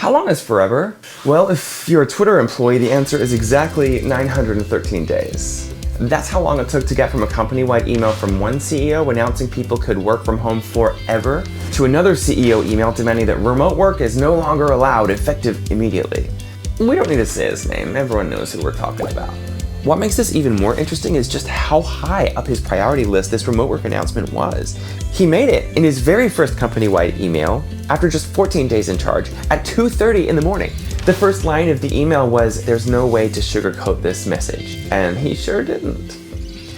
How long is forever? Well, if you're a Twitter employee, the answer is exactly 913 days. That's how long it took to get from a company-wide email from one CEO announcing people could work from home forever to another CEO email demanding that remote work is no longer allowed, effective immediately. We don't need to say his name, everyone knows who we're talking about. What makes this even more interesting is just how high up his priority list this remote work announcement was. He made it in his very first company-wide email after just 14 days in charge at 2:30 in the morning. The first line of the email was, "There's no way to sugarcoat this message." And he sure didn't.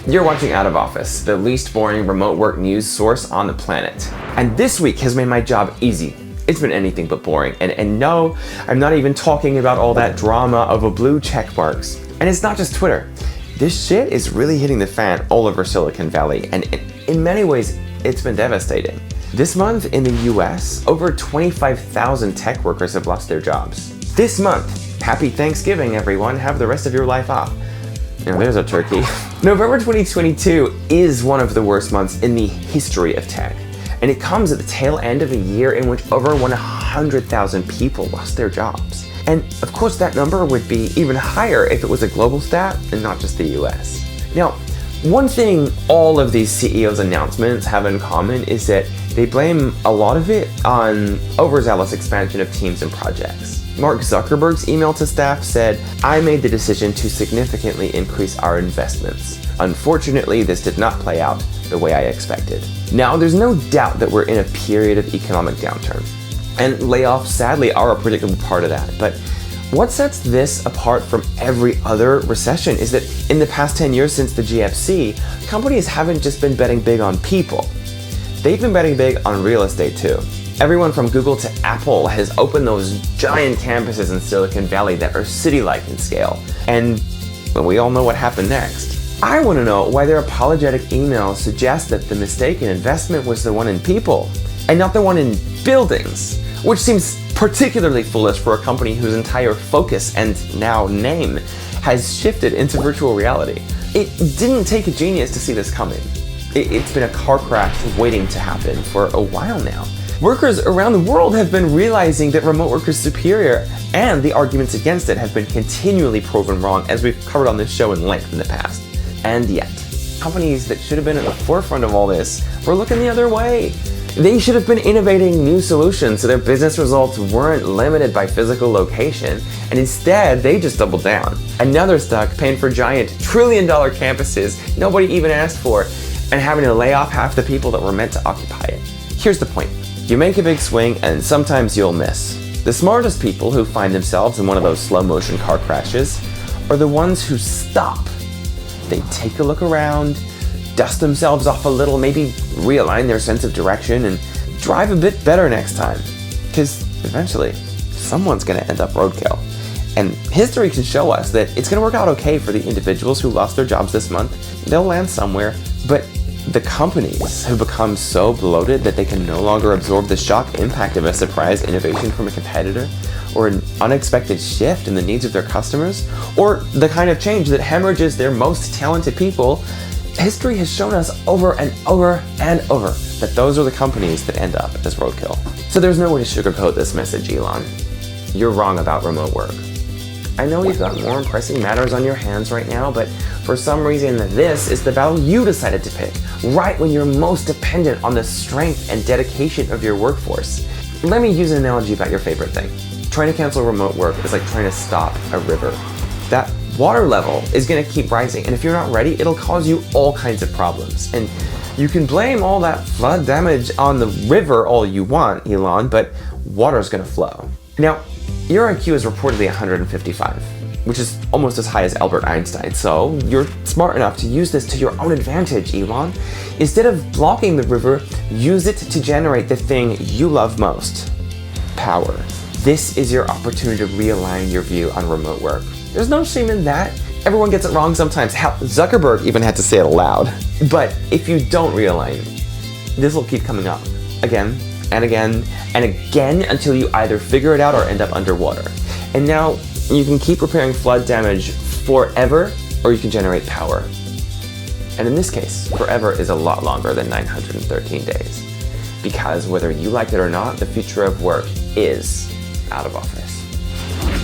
You're watching Out of Office, the least boring remote work news source on the planet. And this week has made my job easy. It's been anything but boring. And no, I'm not even talking about all that drama of blue check marks. And it's not just Twitter. This shit is really hitting the fan all over Silicon Valley, and in many ways, it's been devastating. This month in the US, over 25,000 tech workers have lost their jobs. This month, happy Thanksgiving everyone, have the rest of your life off. Now there's a turkey. November 2022 is one of the worst months in the history of tech. And it comes at the tail end of a year in which over 100,000 people lost their jobs. And of course that number would be even higher if it was a global stat and not just the US. Now, one thing all of these CEOs' announcements have in common is that they blame a lot of it on overzealous expansion of teams and projects. Mark Zuckerberg's email to staff said, "I made the decision to significantly increase our investments. Unfortunately, this did not play out the way I expected." Now, there's no doubt that we're in a period of economic downturn. And layoffs, sadly, are a predictable part of that. But what sets this apart from every other recession is that in the past 10 years since the GFC, companies haven't just been betting big on people. They've been betting big on real estate too. Everyone from Google to Apple has opened those giant campuses in Silicon Valley that are city-like in scale. And well, we all know what happened next. I want to know why their apologetic emails suggest that the mistaken investment was the one in people and not the one in buildings, which seems particularly foolish for a company whose entire focus and now name has shifted into virtual reality. It didn't take a genius to see this coming. It's been a car crash waiting to happen for a while now. Workers around the world have been realizing that remote work is superior, and the arguments against it have been continually proven wrong, as we've covered on this show in length in the past. And yet, companies that should have been at the forefront of all this were looking the other way. They should have been innovating new solutions so their business results weren't limited by physical location, and instead they just doubled down. And now they're stuck paying for giant trillion-dollar campuses nobody even asked for, and having to lay off half the people that were meant to occupy it. Here's the point. You make a big swing and sometimes you'll miss. The smartest people who find themselves in one of those slow-motion car crashes are the ones who stop. They take a look around, dust themselves off a little, maybe realign their sense of direction and drive a bit better next time. Because eventually, someone's gonna end up roadkill. And history can show us that it's gonna work out okay for the individuals who lost their jobs this month. They'll land somewhere, but the companies who become so bloated that they can no longer absorb the shock impact of a surprise innovation from a competitor, or an unexpected shift in the needs of their customers, or the kind of change that hemorrhages their most talented people, history has shown us over and over and over that those are the companies that end up as roadkill. So there's no way to sugarcoat this message, Elon. You're wrong about remote work. I know you've got more pressing matters on your hands right now, but for some reason this is the battle you decided to pick, right when you're most dependent on the strength and dedication of your workforce. Let me use an analogy about your favorite thing. Trying to cancel remote work is like trying to stop a river. That water level is gonna keep rising, and if you're not ready, it'll cause you all kinds of problems. And you can blame all that flood damage on the river all you want, Elon, but water's gonna flow. Now, your IQ is reportedly 155, which is almost as high as Albert Einstein, so you're smart enough to use this to your own advantage, Elon. Instead of blocking the river, use it to generate the thing you love most, power. This is your opportunity to realign your view on remote work. There's no shame in that. Everyone gets it wrong sometimes. Hell, Zuckerberg even had to say it aloud. But if you don't realign, this will keep coming up again and again and again until you either figure it out or end up underwater. And now you can keep repairing flood damage forever, or you can generate power. And in this case, forever is a lot longer than 913 days. Because whether you like it or not, the future of work is out of office.